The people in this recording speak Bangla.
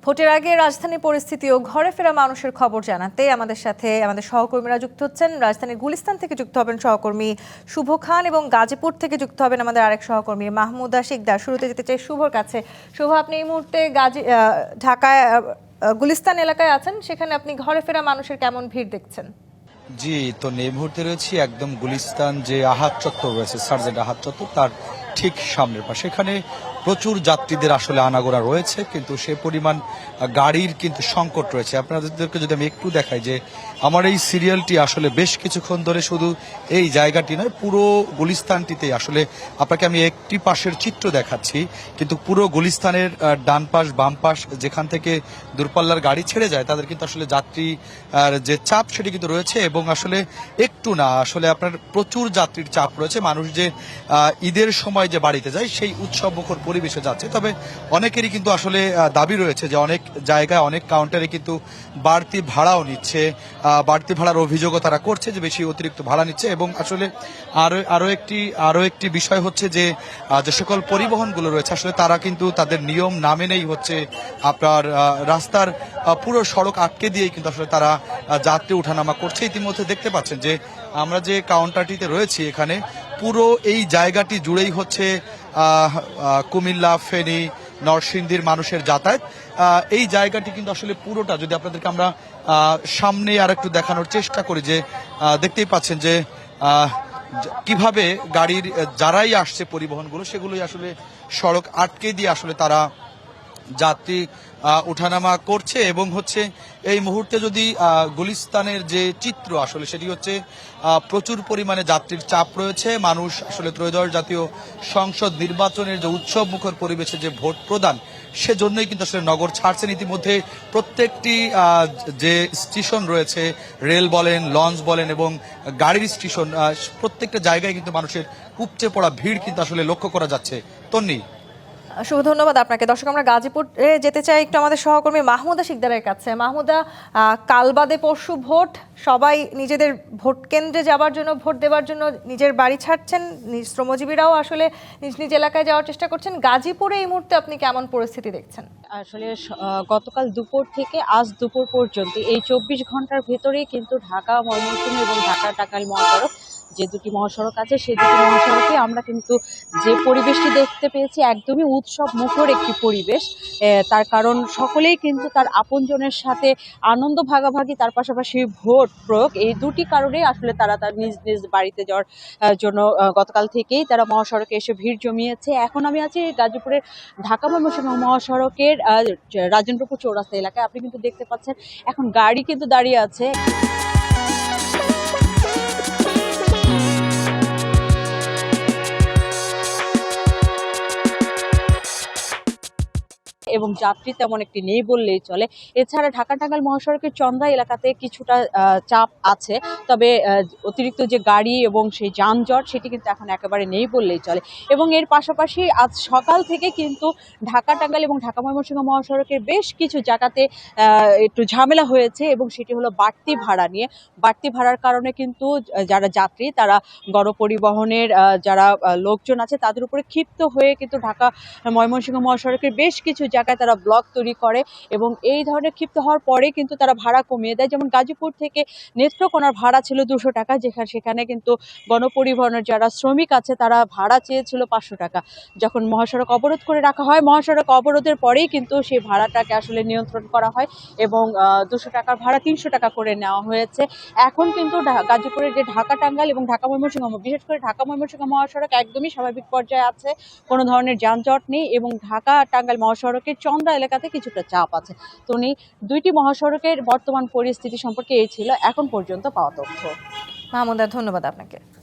ভোটের আগে রাজধানী পরিস্থিতি ও ঘরে ফেরা মানুষের খবর জানাতে আমাদের সাথে আমাদের সহকর্মীরা যুক্ত হচ্ছেন। রাজধানীর গুলিস্তান থেকে যুক্ত হবেন সহকর্মী শুভ খান এবং গাজীপুর থেকে যুক্ত হবেন আমাদের আরেক সহকর্মী মাহমুদা শিকদার। শুরুতে যেতে চাই শুভর কাছে। শুভ, আপনি এই মুহূর্তে ঢাকায় গুলিস্তান এলাকায় আছেন, সেখানে আপনি ঘরে ফেরা মানুষের কেমন ভিড় দেখছেন? জি, তো এই মুহূর্তে রয়েছি একদম গুলিস্তান যে আহাদ চত্বর রয়েছে, সার্জেন্ট আহাদ চত্বর, তার ঠিক সামনের পাশে। এখানে প্রচুর যাত্রীদের আসলে আনাগোনা রয়েছে, কিন্তু সে পরিমাণ গাড়ির কিন্তু সংকট রয়েছে। আপনাদেরকে যদি আমি একটু দেখাই যে আমার এই সিরিয়ালটি আসলে বেশ কিছুক্ষণ ধরে শুধু এই জায়গাটি নয়, পুরো গুলিস্তানটিতে আসলে আপনাকে আমি একটি পাশের চিত্র দেখাচ্ছি, কিন্তু পুরো গুলিস্তানের ডান পাশ বাম পাশ যেখান থেকে দূরপাল্লার গাড়ি ছেড়ে যায় তাদের কিন্তু আসলে যাত্রী যে চাপ সেটি কিন্তু রয়েছে। এবং আসলে একটু না, আসলে আপনার প্রচুর যাত্রীর চাপ রয়েছে। মানুষ যে ঈদের সময় যে বাড়িতে যায় সেই উৎসব মুখর পরিবেশে যাচ্ছে। তবে অনেকেরই কিন্তু আসলে দাবি রয়েছে যে অনেক জায়গায় অনেক কাউন্টারে কিন্তু বাড়তি ভাড়াও নিচ্ছে, বাড়তি ভাড়ার অভিযোগও তারা করছে যে বেশি অতিরিক্ত ভাড়া নিচ্ছে। এবং আসলে আরো একটি বিষয় হচ্ছে যে যে সকল পরিবহনগুলো রয়েছে আসলে তারা কিন্তু তাদের নিয়ম না মেনেই হচ্ছে আপনার রাস্তার পুরো সড়ক আটকে দিয়েই কিন্তু আসলে তারা যাত্রী ওঠানামা করছে। ইতিমধ্যে দেখতে পাচ্ছেন যে আমরা যে কাউন্টারটিতে রয়েছি এখানে পুরো এই জায়গাটি জুড়েই হচ্ছে কুমিল্লা, ফেনী, নরসিংদীর মানুষের যাতায়াত। এই জায়গাটি কিন্তু আসলে পুরোটা যদি আপনাদেরকে আমরা সামনে আর একটু দেখানোর চেষ্টা করি, যে দেখতেই পাচ্ছেন যে কিভাবে গাড়ির যারাই আসছে পরিবহনগুলো সেগুলোই আসলে সড়ক আটকে দিয়ে আসলে তারা যাত্রী ওঠানামা করছে। এবং হচ্ছে এই মুহূর্তে যদি গুলিস্তানের যে চিত্র আসলে সেটি হচ্ছে প্রচুর পরিমাণে যাত্রীর চাপ রয়েছে। মানুষ আসলে ত্রয়োদশ জাতীয় সংসদ নির্বাচনের যে উৎসব মুখর পরিবেশে যে ভোট প্রদান সেজন্যই কিন্তু আসলে নগর ছাড়ছেন। ইতিমধ্যে প্রত্যেকটি যে স্টেশন রয়েছে, রেল বলেন, লঞ্চ বলেন এবং গাড়ির স্টেশন, প্রত্যেকটা জায়গায় কিন্তু মানুষের উপচে পড়া ভিড় কিন্তু আসলে লক্ষ্য করা যাচ্ছে। তন্নি, শুভ, ধন্যবাদ আপনাকে। দর্শক, আমরা গাজীপুরে যেতে চাই একটু আমাদের সহকর্মী মাহমুদা শিকদারের কাছে। মাহমুদা, কাল বাদে পরশু ভোট, সবাই নিজেদের ভোট কেন্দ্রে যাবার জন্য, ভোট দেওয়ার জন্য নিজের বাড়ি ছাড়ছেন, শ্রমজীবীরাও আসলে নিজ নিজ এলাকায় যাওয়ার চেষ্টা করছেন। গাজীপুরে এই মুহূর্তে আপনি কেমন পরিস্থিতি দেখছেন? আসলে গতকাল দুপুর থেকে আজ দুপুর পর্যন্ত এই 24 ঘন্টার ভেতরেই কিন্তু ঢাকা ময়মনসিংহ এবং ঢাকা টাঙ্গাইল মহাসড়ক, যে দুটি মহাসড়ক আছে সেই দুটি মহাসড়কে আমরা কিন্তু যে পরিবেশটি দেখতে পেয়েছি একদমই উৎসব মুখর একটি পরিবেশ। তার কারণ সকলেই কিন্তু তার আপনজনের সাথে আনন্দ ভাগাভাগি, তার পাশাপাশি ভোট প্রয়োগ, এই দুটি কারণেই আসলে তারা তার নিজ নিজ বাড়িতে যাওয়ার জন্য গতকাল থেকেই তারা মহাসড়কে এসে ভিড় জমিয়েছে। এখন আমি আছি গাজীপুরের ঢাকা ময়মনসিংহ মহাসড়কের রাজেন্দ্রপুর চৌরাস্তা এলাকায়। আপনি কিন্তু দেখতে পাচ্ছেন এখন গাড়ি কিন্তু দাঁড়িয়ে আছে। এবং যাত্রী তেমন একটি নেই বললেই চলে। এছাড়া ঢাকা টাঙ্গাইল মহাসড়কের চন্দ্রা এলাকাতে কিছুটা চাপ আছে, তবে অতিরিক্ত যে গাড়ি এবং সেই যানজট সেটি কিন্তু এখন একেবারে নেই বললেই চলে। এবং এর পাশাপাশি আজ সকাল থেকে কিন্তু ঢাকা টাঙ্গাইল এবং ঢাকা ময়মনসিংহ মহাসড়কের বেশ কিছু জায়গাতে একটু ঝামেলা হয়েছে, এবং সেটি হলো বাড়তি ভাড়া নিয়ে। বাড়তি ভাড়ার কারণে কিন্তু যারা যাত্রী তারা গণপরিবহনের যারা লোকজন আছে তাদের উপরে ক্ষিপ্ত হয়ে কিন্তু ঢাকা ময়মনসিংহ মহাসড়কের বেশ কিছু জায়গায় তারা ব্লক তৈরি করে, এবং এই ধরনের ক্ষিপ্ত হওয়ার পরে কিন্তু তারা ভাড়া কমিয়ে দেয়। যেমন গাজীপুর থেকে নেত্রকোনার ভাড়া ছিল 200 টাকা, সেখানে কিন্তু গণপরিবহনের যারা শ্রমিক আছে তারা ভাড়া চেয়েছিল 500 টাকা। যখন মহাসড়ক অবরোধ করে রাখা হয়, মহাসড়ক অবরোধের পরেই কিন্তু সেই ভাড়াটাকে আসলে নিয়ন্ত্রণ করা হয় এবং 200 টাকার ভাড়া 300 টাকা করে নেওয়া হয়েছে। এখন কিন্তু গাজীপুরের যে ঢাকা টাঙ্গাইল এবং ঢাকা ময়মনসিংহ, বিশেষ করে ঢাকা ময়মনসিংহ মহাসড়ক একদমই স্বাভাবিক পর্যায়ে আছে, কোনো ধরনের যানজট নেই, এবং ঢাকা টাঙ্গাইল মহাসড়কের চন্দ্রা এলাকাতে কিছুটা চাপ আছে। তো দুইটি মহাসড়কের বর্তমান পরিস্থিতি সম্পর্কে এই ছিল এখন পর্যন্ত পাওয়া তথ্য। মাহমুদা, ধন্যবাদ আপনাকে।